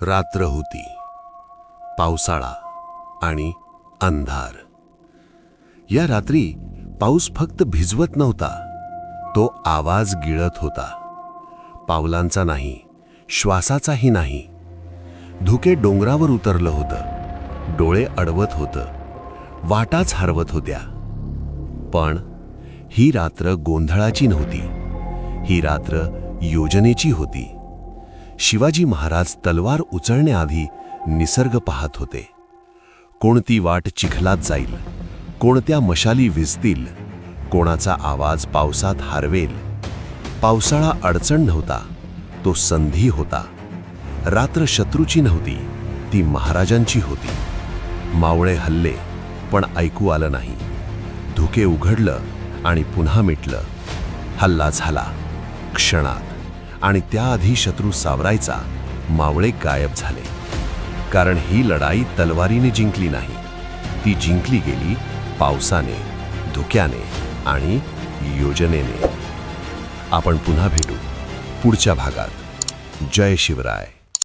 रात्र होती, पावसाळा आणि अंधार. या रात्री पाऊस फक्त भिजवत नव्हता, तो आवाज गिळत होता. पावलांचा नाही, श्वासाचाही नाही. धुके डोंगरावर उतरलं होतं, डोळे अडवत होतं, वाटाच हरवत होत्या. पण ही रात्र गोंधळाची नव्हती, ही रात्र योजनेची होती. शिवाजी महाराज तलवार उचलण्याआधी निसर्ग पाहत होते. कोणती वाट चिखलात जाईल, कोणत्या मशाली विझतील, कोणाचा आवाज पावसात हरवेल. पावसाळा अडचण नव्हता, तो संधी होता. रात्र शत्रूची नव्हती, ती महाराजांची होती. मावळे हल्ले, पण ऐकू आलं नाही. धुके उघडलं आणि पुन्हा मिटलं. हल्ला झाला क्षणात, आणि त्याआधी शत्रू सावरायचा. मावळे गायब झाले. कारण ही लढाई तलवारीने जिंकली नाही, ती जिंकली गेली पावसाने, धुक्याने आणि योजनेने. आपण पुन्हा भेटू पुढच्या भागात. जय शिवराय.